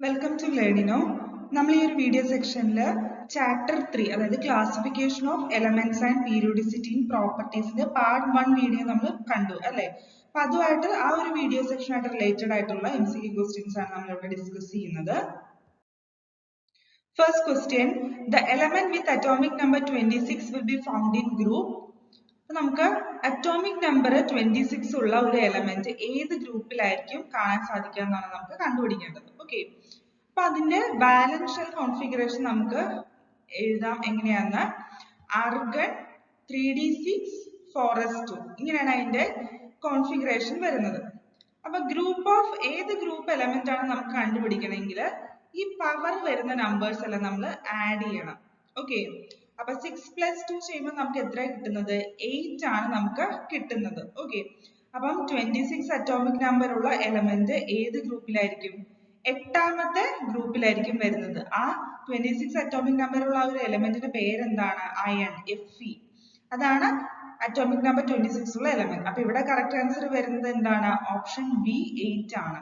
Welcome to Learnino. നമ്മൾ ഈ ഒരു വീഡിയോ സെക്ഷനിൽ ചാപ്റ്റർ 3 അതായത് classification of elements and periodicity in പ്രോപ്പർട്ടീസിന്റെ പാർട്ട് 1 വീഡിയോ നമ്മൾ കണ്ടു അല്ലേ. അപ്പൊ അതുമായിട്ട് ആ ഒരു വീഡിയോ സെക്ഷനായിട്ട് റിലേറ്റഡ് ആയിട്ടുള്ള MCQ ക്വസ്റ്റ്യൻസ് ആണ് നമ്മൾ ഇവിടെ ഡിസ്കസ് ചെയ്യുന്നത്. First question, the element with atomic number 26 will be found in group. നമുക്ക് അറ്റോമിക് നമ്പർ 26 ഉള്ള ഒരു എലമെന്റ് ഏത് ഗ്രൂപ്പിലായിരിക്കും കാണാൻ സാധിക്കുക എന്നാണ് നമുക്ക് കണ്ടുപിടിക്കേണ്ടത്. ഓക്കെ, അപ്പൊ അതിന്റെ ബാലൻസ് ഷെൽ കോൺഫിഗറേഷൻ നമുക്ക് എഴുതാം എങ്ങനെയാന്ന്. ആർഗൺ 3d6 4s2 ഇങ്ങനെയാണ് അതിന്റെ കോൺഫിഗറേഷൻ വരുന്നത്. അപ്പൊ ഗ്രൂപ്പ് ഓഫ് ഏത് ഗ്രൂപ്പ് എലമെന്റ് ആണ് നമുക്ക് കണ്ടുപിടിക്കണമെങ്കിൽ ഈ പവർ വരുന്ന നമ്പേഴ്സ് എല്ലാം നമ്മൾ ആഡ് ചെയ്യണം. ഓക്കെ, അപ്പൊ 6 + 2 ചെയ്യുമ്പോൾ നമുക്ക് എത്ര കിട്ടുന്നത്? 8 ആണ് നമുക്ക് കിട്ടുന്നത്. ഓക്കെ, അപ്പം 26 അറ്റോമിക് നമ്പർ ഉള്ള എലമെന്റ് ഏത് ഗ്രൂപ്പിലായിരിക്കും? 8ാമത്തെ ഗ്രൂപ്പിലായിരിക്കും വരുന്നത്. ആ 26 അറ്റോമിക് നമ്പർ ഉള്ള ഒരു എലമെന്റിന്റെ പേരെന്താണ്? Iron, Fe. അതാണ് അറ്റോമിക് നമ്പർ 26 ഉള്ള എലമെന്റ്. അപ്പൊ ഇവിടെ കറക്റ്റ് ആൻസർ വരുന്നത് എന്താണ്? ഓപ്ഷൻ ബി 8 ആണ്.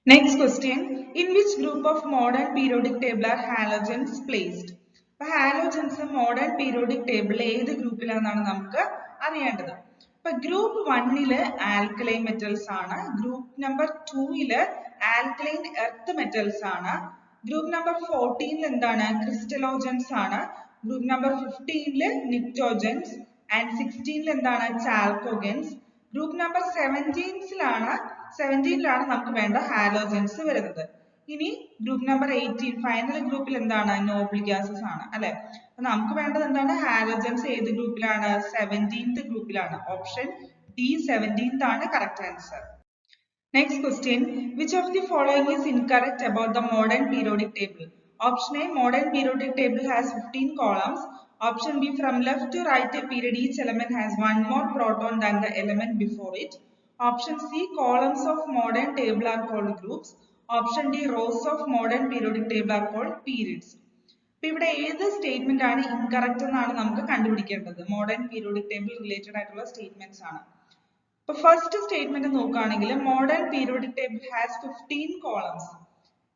Next question, in which group of modern periodic table are halogens placed? അപ്പൊ ഹാലോജൻസ് മോഡേൺ പീരിയോഡിക് ടേബിളിൽ ഏത് ഗ്രൂപ്പിലാണെന്നാണ് നമുക്ക് അറിയേണ്ടത്. അപ്പൊ ഗ്രൂപ്പ് 1 ആൽക്കലൈൻ മെറ്റൽസ് ആണ്. Group number 2 alkaline earth metals ആണ്. ഗ്രൂപ്പ് നമ്പർ 14 എന്താണ്? ക്രിസ്റ്റലോജൻസ് ആണ്. ഗ്രൂപ്പ് നമ്പർ 15 നിക്ടോജൻസ് ആൻഡ് 16 എന്താണ്? ചാൽക്കോഗൻസ്. ഗ്രൂപ്പ് നമ്പർ 17 നമുക്ക് വേണ്ട ഹാലോജൻസ് വരുന്നത്. ഇനി ഗ്രൂപ്പ് നമ്പർ 18 ഫൈനൽ ഗ്രൂപ്പിൽ എന്താണ്? നോബിൾ ഗ്യാസസ് ആണ് അല്ലെ. അപ്പൊ നമുക്ക് വേണ്ടത് എന്താണ്? ഹാലോജൻസ് ഏത് ഗ്രൂപ്പിലാണ്? 17th ഗ്രൂപ്പിലാണ്. ഓപ്ഷൻ ഡി 17th ആണ് correct answer. Next question, which of the following is incorrect about the modern periodic table? Option A, modern periodic table has 15 columns. Option B, from left to right a period each element has one more proton than the element before it. Option C, columns of modern table are called groups. Option D, rows of modern periodic table are called periods. അപ്പൊ ഇവിടെ ഏത് statement ആണ് incorrect എന്നാണ് നമുക്ക് കണ്ടുപിടിക്കേണ്ടത്. Modern periodic table related ആയിട്ടുള്ള statements ആണ്. ഇപ്പൊ ഫസ്റ്റ് സ്റ്റേറ്റ്മെന്റ് നോക്കുകയാണെങ്കിൽ modern periodic table has 15 columns.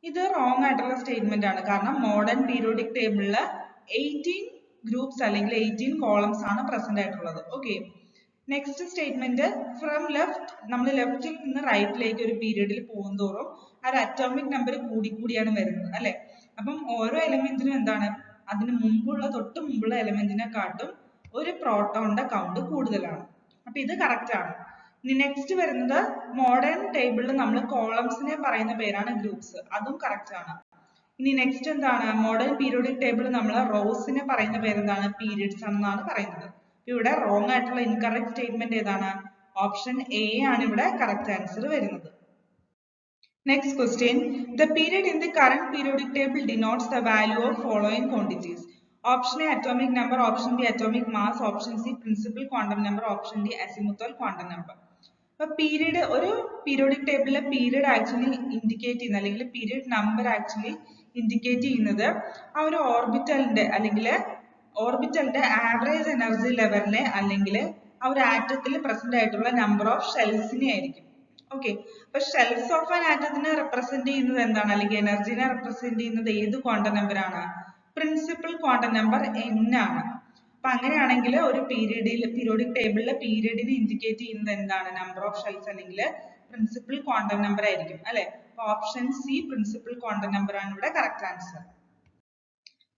ഇത് റോങ് ആയിട്ടുള്ള സ്റ്റേറ്റ്മെന്റ് ആണ്. കാരണം മോഡേൺ പീരിയോഡിക് ടേബിളില് 18 ഗ്രൂപ്പ്സ് അല്ലെങ്കിൽ 18 columns ആണ് പ്രസന്റ് ആയിട്ടുള്ളത്. Okay, next statement, from left, നമ്മൾ ലെഫ്റ്റിൽ നിന്ന് റൈറ്റിലേക്ക് ഒരു പീരീഡിൽ പോകുന്തോറും അത് അറ്റോമിക് നമ്പർ കൂടിയാണ് വരുന്നത് അല്ലെ. അപ്പം ഓരോ എലമെന്റിനും എന്താണ്? അതിന് തൊട്ട് മുമ്പുള്ള എലമെന്റിനെ കാട്ടും ഒരു പ്രോട്ടോണിന്റെ കൗണ്ട് കൂടുതലാണ്. അപ്പൊ ഇത് കറക്റ്റ് ആണ്. ഇനി നെക്സ്റ്റ് വരുന്നത് മോഡേൺ ടേബിളിൽ നമ്മൾ കോളംസിനെ പറയുന്ന പേരാണ് ഗ്രൂപ്പ്സ്. അതും കറക്റ്റ് ആണ്. ഇനി നെക്സ്റ്റ് എന്താണ്? മോഡേൺ പീരിയോഡിക് ടേബിൾ നമ്മൾ റോസിനെ പറയുന്ന പേരെന്താണ്? പീരിയഡ്സ് ആണെന്നാണ് പറയുന്നത്. ഇവിടെ റോങ് ആയിട്ടുള്ള ഇൻകറക്റ്റ് സ്റ്റേറ്റ്മെന്റ് ഏതാണ്? ഓപ്ഷൻ എ ആണ് ഇവിടെ കറക്റ്റ് ആൻസർ വരുന്നത്. Next question, the period in the current periodic table denotes the value of following quantities. Option A atomic number, option B atomic mass, option C principal quantum number, option D azimuthal quantum number. അപ്പൊ period, ഒരു periodic ടേബിളിലെ period actually indicate ചെയ്യുന്ന അല്ലെങ്കിൽ period number actually indicate ചെയ്യുന്നത് ആ ഒരു ഓർബിറ്റലിന്റെ അല്ലെങ്കിൽ ഓർബിറ്റലിന്റെ average energy ലെവലിനെ അല്ലെങ്കിൽ ആ ഒരു ആറ്റത്തിൽ പ്രസന്റ് ആയിട്ടുള്ള നമ്പർ ഓഫ് ഷെൽസിനെ ആയിരിക്കും. ഓക്കെ, അപ്പൊ ഷെൽസ് ഓഫ് ആൻ ആറ്റത്തിനെ റെപ്രസെന്റ് ചെയ്യുന്നത് എന്താണ്? അല്ലെങ്കിൽ എനർജിനെ റെപ്രസെന്റ് ചെയ്യുന്നത് ഏത് ക്വാണ്ടം നമ്പർ ആണ്? പ്രിൻസിപ്പൽ ക്വാണ്ടം നമ്പർ n ആണ്. അപ്പൊ അങ്ങനെയാണെങ്കിൽ ഒരു പീരിയോഡിക് ടേബിളിലെ പീരിയഡിനെ ഇൻഡിക്കേറ്റ് ചെയ്യുന്നത് എന്താണ്? നമ്പർ ഓഫ് ഷെൽസ് അല്ലെങ്കിൽ പ്രിൻസിപ്പൽ ക്വാണ്ടം നമ്പർ ആയിരിക്കും അല്ലെ. Option C principal quantum number ആണ് ഇവിടെ correct answer.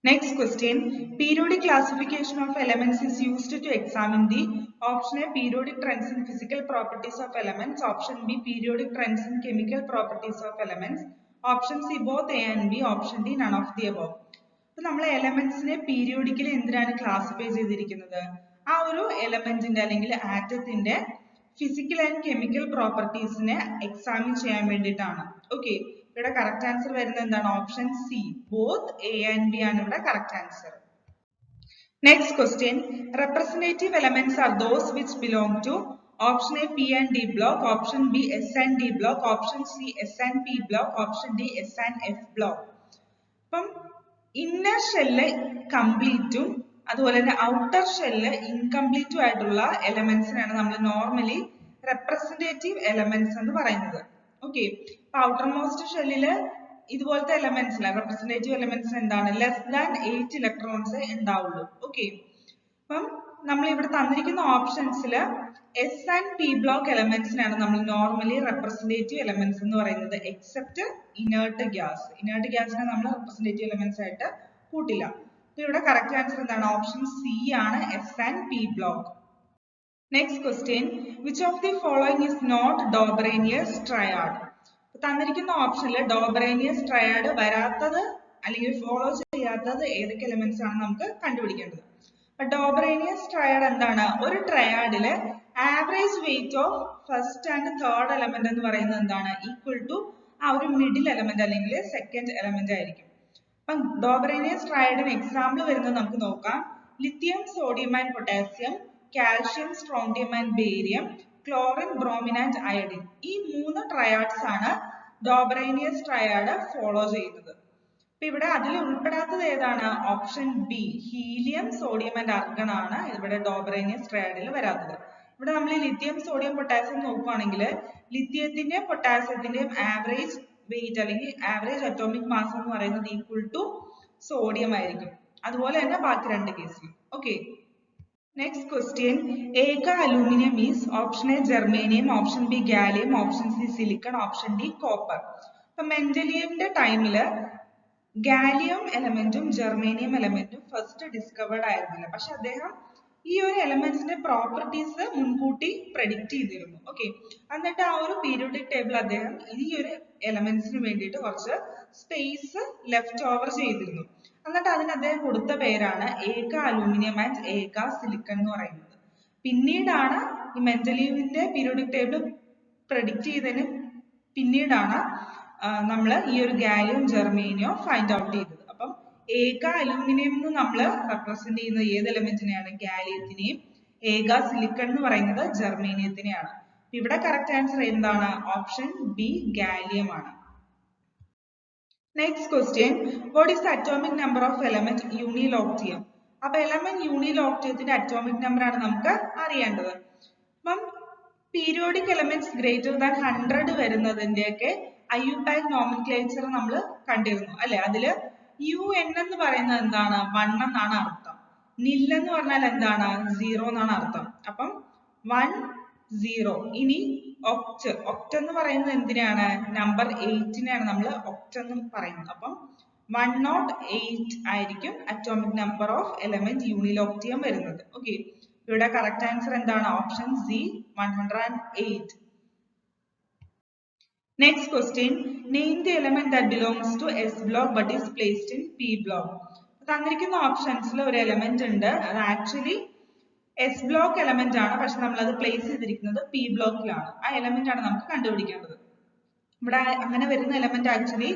Next question, periodic classification of elements is used to examine the option A, periodic trends in physical properties of elements, option B, periodic trends in chemical properties of elements, option C, both A and B, option D, none of the above. അപ്പൊ നമ്മൾ എലമെന്റ്സിനെ periodically എന്തിനാണ് classify ചെയ്തിരിക്കുന്നത്? ആ ഒരു എലമെന്റിന്റെ അല്ലെങ്കിൽ ആറ്റത്തിന്റെ physical and chemical പ്രോപ്പർട്ടീസിനെ എക്സാമിൻ ചെയ്യാൻ വേണ്ടിയിട്ടാണ്. ഓക്കെ, ഇവിടെ കറക്റ്റ് ആൻസർ വരുന്നത് എന്താണ്? Option C, both A and B ആണ് ഇവിടെ correct answer. Next question, representative elements are those which belong to option A P and D block, option B S and D block, option C S and P block, option D S and F block. അപ്പം inner shell കംപ്ലീറ്റും അതുപോലെ തന്നെ outer shell ഇൻകംപ്ലീറ്റും ആയിട്ടുള്ള എലമെന്റ്സിനാണ് നമ്മൾ normally representative elements എന്ന് പറയുന്നത്. Okay, outer most ഷെല്ലില് ഇതുപോലത്തെ എലമെന്റ്സിൽ റെപ്രസെന്റേറ്റീവ് എലമെന്റ്സ് എന്താണ് ലെസ് ദാൻ 8 ഇലക്ട്രോൺസ് ഉണ്ടാവുള്ളൂ. ഓക്കെ, അപ്പം നമ്മൾ ഇവിടെ തന്നിരിക്കുന്ന ഓപ്ഷൻസിൽ എസ് ആൻഡ് പി ബ്ലോക്ക് എലമെന്റ്സിനാണ് നമ്മൾ നോർമലി റെപ്രസെന്റേറ്റീവ് എലമെന്റ്സ് എന്ന് പറയുന്നത്, എക്സെപ്റ്റ് ഇനേർട്ട് ഗ്യാസ്. ഇനേർട്ട് ഗ്യാസിനെ നമ്മൾ റെപ്രസെന്റേറ്റീവ് എലമെന്റ്സ് ആയിട്ട് കൂട്ടില്ല. ഇവിടെ കറക്റ്റ് ആൻസർ എന്താണ്? ഓപ്ഷൻ സി ആണ്, S and P block. Next question, which of the following is not Dobereiner's triad? തന്നിരിക്കുന്ന ഓപ്ഷനിൽ ഡോബറേനിയസ് ട്രയാഡ് വരാത്തത് അല്ലെങ്കിൽ ഫോളോ ചെയ്യാത്തത് ഏതൊക്കെ എലമെന്റ്സ് ആണ് നമുക്ക് കണ്ടുപിടിക്കേണ്ടത്. ഡോബറേനിയസ് ട്രയാഡ് എന്താണ്? ഒരു ട്രയാഡില് average weight of first and third element എന്ന് പറയുന്നത് എന്താണ്? ഈക്വൽ ടു ആ ഒരു മിഡിൽ എലമെന്റ് അല്ലെങ്കിൽ സെക്കൻഡ് എലമെന്റ് ആയിരിക്കും. അപ്പം ഡോബറേനിയസ് ട്രയാഡിന് എക്സാമ്പിൾ വരുന്നത് നമുക്ക് നോക്കാം. Lithium, sodium and potassium, calcium, strontium and barium, chlorine, bromine and iodine. ഈ 3 ട്രയാഡ്സ് ആണ് ഡോബറേനിയസ് ട്രയാഡ് ഫോളോ ചെയ്യുന്നത്. അപ്പൊ ഇവിടെ അതിൽ ഉൾപ്പെടാത്തത് ഏതാണ്? Option B, helium, sodium and argon ആണ് ഇവിടെ ഡോബറേനിയസ് ട്രയാഡിൽ വരാത്തത്. ഇവിടെ നമ്മൾ ലിഥിയം, സോഡിയം, പൊട്ടാസ്യം നോക്കുകയാണെങ്കിൽ ലിഥിയത്തിന്റെയും പൊട്ടാസ്യത്തിന്റെയും ആവറേജ് വെയിറ്റ് അല്ലെങ്കിൽ ആവറേജ് അറ്റോമിക് മാസ് എന്ന് പറയുന്നത് ഈക്വൽ ടു സോഡിയം ആയിരിക്കും. അതുപോലെ തന്നെ ബാക്കി 2 കേസിൽ. Okay, next question, eka aluminium is option A germanium, option B gallium, option C silicon, option D copper. അപ്പൊ മെന്റലിയമിന്റെ ടൈമില് ഗാലിയം എലമെന്റും ജെർമേനിയം എലമെന്റും ഫസ്റ്റ് ഡിസ്കവേർഡ് ആയിരുന്നില്ല. പക്ഷെ അദ്ദേഹം ഈ ഒരു എലമെന്റ്സിന്റെ പ്രോപ്പർട്ടീസ് മുൻകൂട്ടി പ്രെഡിക്റ്റ് ചെയ്തിരുന്നു. ഓക്കെ, എന്നിട്ട് ആ ഒരു പീരിയോഡിക് ടേബിൾ അദ്ദേഹം ഈ ഒരു എലമെന്റ്സിന് വേണ്ടിയിട്ട് കുറച്ച് സ്പേസ് ലെഫ്റ്റ് ഓവർ ചെയ്തിരുന്നു. എന്നിട്ട് അതിന് അദ്ദേഹം കൊടുത്ത പേരാണ് ഏക അലൂമിനിയം ആൻഡ് ഏക സിലിക്കൺ എന്ന് പറയുന്നത്. പിന്നീടാണ് ഈ മെന്റലീവിന്റെ പീരിയോഡിക് ടേബിൾ പ്രെഡിക്റ്റ് ചെയ്തതിന് പിന്നീടാണ് നമ്മൾ ഈ ഒരു ഗാലിയം ജെർമേനിയം ഫൈൻഡ് ഔട്ട് ചെയ്തത്. അപ്പം ഏക അലൂമിനിയം എന്ന് നമ്മൾ റെപ്രസെന്റ് ചെയ്യുന്നത് ഏത് എലമെന്റിനെയാണ്? ഗാലിയത്തിനെയും. ഏക സിലിക്കൺ എന്ന് പറയുന്നത് ജെർമേനിയത്തിനെയാണ്. ഇവിടെ കറക്റ്റ് ആൻസർ എന്താണ്? ഓപ്ഷൻ ബി, ഗാലിയം ആണ്. Next question, what is the atomic number of element ununoctium? അപ്പൊ എലമെന്റ് യൂണിലോക്റ്റിയത്തിന്റെ അറ്റോമിക് നമ്പർ ആണ് നമുക്ക് അറിയേണ്ടത്. അപ്പം പീരിയോഡിക് എലമെന്റ്സ് ഗ്രേറ്റർ ദാൻ 100 വരുന്നതിന്റെയൊക്കെ IUPAC നോമൻക്ലേച്ചർ നമ്മൾ കണ്ടിരുന്നു അല്ലെ? അതില് UN എന്ന് പറയുന്നത് എന്താണ്? 1 എന്നാണ് അർത്ഥം. നിൽ എന്ന് പറഞ്ഞാൽ എന്താണ്? 0 എന്നാണ് അർത്ഥം. അപ്പം 1 0. ഇനി ഒക്ട് എന്ന് പറയുന്നത് എന്തിനാണ്? നമ്പർ 8നെയാണ് നമ്മൾ ഒക്ട് എന്ന് പറയുന്നത്. അപ്പം 108 ആയിരിക്കും അറ്റോമിക് നമ്പർ ഓഫ് എലമെന്റ് യൂണിലോക്റ്റിയം വരുന്നത്. ഓക്കെ, ഇവിടെ കറക്റ്റ് ആൻസർ എന്താണ്? Option C, 108. Next question, name the element that belongs to S block but is placed in P block. തന്നിരിക്കുന്ന ഓപ്ഷൻസിൽ ഒരു എലമെന്റ് ഉണ്ട്, അത് ആക്ച്വലി എസ് ബ്ലോക്ക് എലമെന്റ് ആണ്, പക്ഷെ നമ്മൾ അത് പ്ലേസ് ചെയ്തിരിക്കുന്നത് പി ബ്ലോക്കിലാണ്. ആ എലമെന്റ് ആണ് നമുക്ക് കണ്ടുപിടിക്കേണ്ടത്. ഇവിടെ അങ്ങനെ വരുന്ന element actually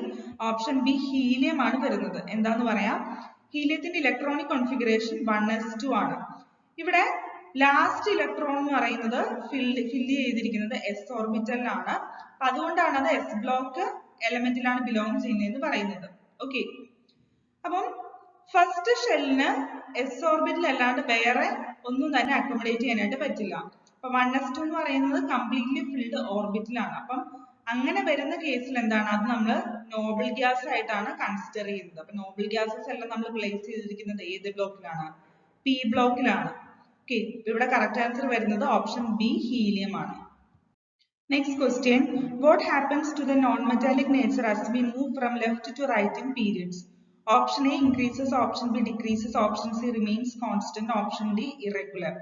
option B, helium ആണ് വരുന്നത്. എന്താന്ന് പറയാം, ഹീലിയത്തിന്റെ ഇലക്ട്രോണിക് കോൺഫിഗറേഷൻ 1s2 ആണ്. ഇവിടെ ലാസ്റ്റ് ഇലക്ട്രോൺ എന്ന് പറയുന്നത് ഫില്ല് ചെയ്തിരിക്കുന്നത് എസ് ഓർബിറ്റലിലാണ്. അതുകൊണ്ടാണ് അത് എസ് ബ്ലോക്ക് എലമെന്റിലാണ് ബിലോങ് ചെയ്യുന്നതെന്ന് പറയുന്നത്. ഓക്കെ, അപ്പം ഫസ്റ്റ് ഷെല്ലിന് എസ് ഓർബിറ്റൽ അല്ലാണ്ട് വേറെ ഒന്നും തന്നെ അക്കോമഡേറ്റ് ചെയ്യാനായിട്ട് പറ്റില്ല. അപ്പൊ 1s2 എന്ന് പറയുന്നത് കംപ്ലീറ്റ്ലി ഫിൽഡ് ഓർബിറ്റലാണ്. അപ്പം അങ്ങനെ വരുന്ന കേസിൽ എന്താണ്? അത് നമ്മൾ നോബിൾ ഗ്യാസ് ആയിട്ടാണ് കൺസിഡർ ചെയ്യുന്നത്. അപ്പൊ നോബിൾ ഗ്യാസസ് എല്ലാം നമ്മൾ പ്ലേസ് ചെയ്തിരിക്കുന്നത് ഏത് ബ്ലോക്കിലാണ്? പി ബ്ലോക്കിലാണ്. ഓക്കെ, ഇവിടെ കറക്റ്റ് ആൻസർ വരുന്നത് ഓപ്ഷൻ ബി, ഹീലിയം ആണ്. Next question, what happens to the non-metallic nature as we move from left to right in periods? Option A increases, option B decreases, option C remains constant, option D irregular.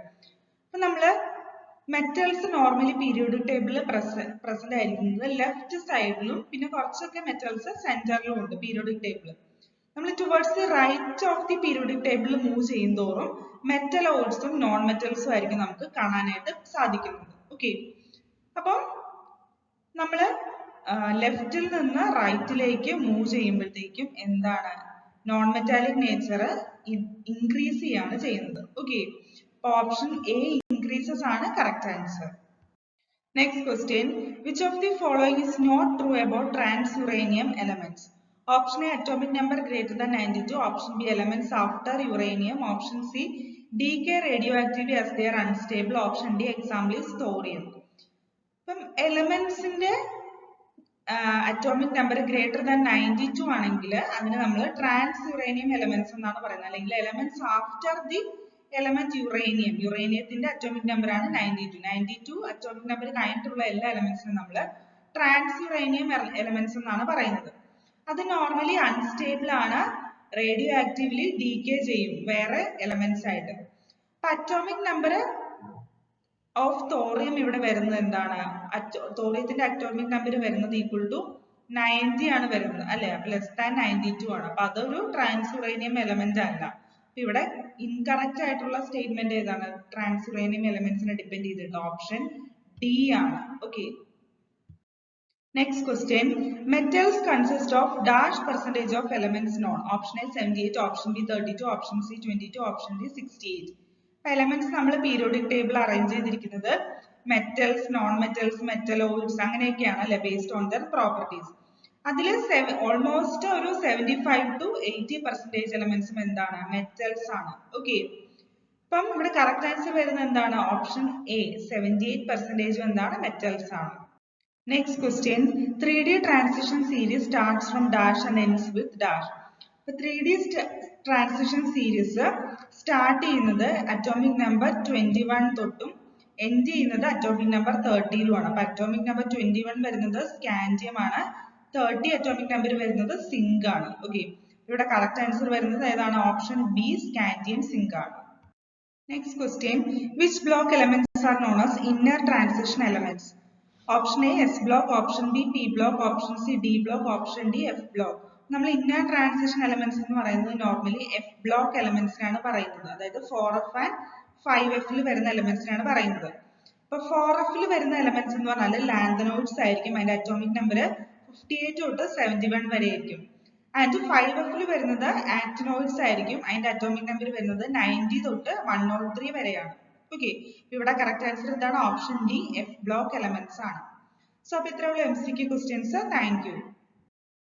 അപ്പോൾ നമ്മൾ metals normally periodic ടേബിളിൽ present ആയിരിക്കുന്നത് left സൈഡിലും പിന്നെ കുറച്ചൊക്കെ metals സെന്ററിലും ഉണ്ട് periodic table. നമ്മൾ towards the right of the periodic table move ചെയ്യുന്തോറും മെറ്റലോയിഡ്സും നോൺ മെറ്റൽസും ആയിരിക്കും നമുക്ക് കാണാനായിട്ട് സാധിക്കുന്നത്. ഓക്കെ, അപ്പം നമ്മൾ ലെഫ്റ്റിൽ നിന്ന് റൈറ്റിലേക്ക് മൂവ് ചെയ്യുമ്പോഴത്തേക്കും എന്താണ്? നോൺ മെറ്റാലിക് നേച്ചർ ഇൻക്രീസ് ചെയ്യാണ് ചെയ്യുന്നത്. ഓക്കെ, അപ്പൊ ഓപ്ഷൻ എ ഇൻക്രീസസ് ആണ് correct answer. Next question, which of the following is not true about transuranium elements? Option A atomic number greater than 92, option B elements after uranium, option C decay radioactively as they are unstable, option D example is thorium. അപ്പം എലമെന്റ്സിന്റെ atomic number greater than 92 ആണെങ്കിൽ അതിന് നമ്മൾ trans uranium elements എന്നാണ് പറയുന്നത്, അല്ലെങ്കിൽ elements after the element uranium. യുറേനിയത്തിന്റെ atomic number ആണ് 92 അറ്റോമിക് നമ്പർ കഴിഞ്ഞിട്ടുള്ള എല്ലാ എലമെന്റ്സിനും നമ്മൾ ട്രാൻസ് യുറേനിയം എലമെന്റ്സ് എന്നാണ് പറയുന്നത്. അത് നോർമലി അൺസ്റ്റേബിൾ ആണ്, റേഡിയോ ആക്റ്റീവ്ലി ഡീകേ ചെയ്യും വേറെ എലമെന്റ്സ് ആയിട്ട്. അപ്പൊ അറ്റോമിക് നമ്പർ ഓഫ് തോറിയം ഇവിടെ വരുന്നത് എന്താണ്? തോറിയത്തിന്റെ അറ്റോമിക് നമ്പർ വരുന്നത് ഈക്വൽ ടു 90 ആണ് വരുന്നത് അല്ലെ, അപ്പൊ ലെസ് ദാൻ 92 ആണ്. അപ്പൊ അതൊരു ട്രാൻസ് യുറേനിയം എലമെന്റ് അല്ല. അപ്പൊ ഇവിടെ ഇൻകറക്റ്റ് ആയിട്ടുള്ള സ്റ്റേറ്റ്മെന്റ് ഏതാണ്? ട്രാൻസ് യുറേനിയം എലമെന്റ്സിനെ ഡിപെൻഡ് ചെയ്തിട്ട് ഓപ്ഷൻ ഡി ആണ്. Okay. Next question. Metals consist of dash percentage of elements known. Option A 78, option B 32, option C 22, option D 68. Elements നമ്മൾ periodic table arrange ചെയ്തിരിക്കുന്നത് metals, non-metals, metalloids അങ്ങനെയൊക്കെയാണ് അല്ലെ, based on their properties. അതിൽ almost ഒരു 75 to 80% എലമെന്റ്സും എന്താണ്? Metals ആണ്. Okay. അപ്പം ഇവിടെ കറക്റ്റ് ആൻസർ വരുന്നത് എന്താണ്? ഓപ്ഷൻ എ 78% എന്താണ്? മെറ്റൽസ് ആണ്. Next question. 3D transition series starts from dash and ends with dash. So 3D transition series start ചെയ്യുന്നത് atomic number 21 തൊട്ടും end ചെയ്യുന്നത് atomic number 30 ലുമാണ്. അപ്പോൾ atomic number 21 വരുന്നത് scandium ആണ്, 30 atomic number വരുന്നത് zinc ആണ്. Okay. ഇവിടെ correct answer വരുന്നത് ഏതാണ്? ഓപ്ഷൻ ബി scandium zinc ആണ്. Next question. Which block elements are known as inner transition elements? Option A S block, option B P block, option C D block, option D F block. നമ്മൾ inner transition elements എന്ന് പറയുന്നത് normally F block elements ആണ് പറയുന്നത്, അതായത് 4F and 5F ൽ വരുന്ന elements ആണ് പറയുന്നത്. അപ്പോൾ 4F ൽ വരുന്ന elements എന്ന് പറഞ്ഞാൽ ലാന്തനോയിഡ്സ് ആയിരിക്കും, അതിന്റെ അറ്റോമിക് നമ്പർ 58 തൊട്ട് 71 വരെ ആയിരിക്കും. ആൻഡ് 5F ൽ വരുന്നത് ആക്ടിനോയിഡ്സ് ആയിരിക്കും, അതിന്റെ അറ്റോമിക് നമ്പർ വരുന്നത് 90 തൊട്ട് 103 വരെയാണ്. ഓക്കെ. ഇവിടെ കറക്റ്റ് ആൻസർ എന്താണ്? Option D F block elements ആണ്. സോ അപ്പൊ ഇത്രയുള്ള MCQ ക്വസ്റ്റ്യൻസ്. Thank you.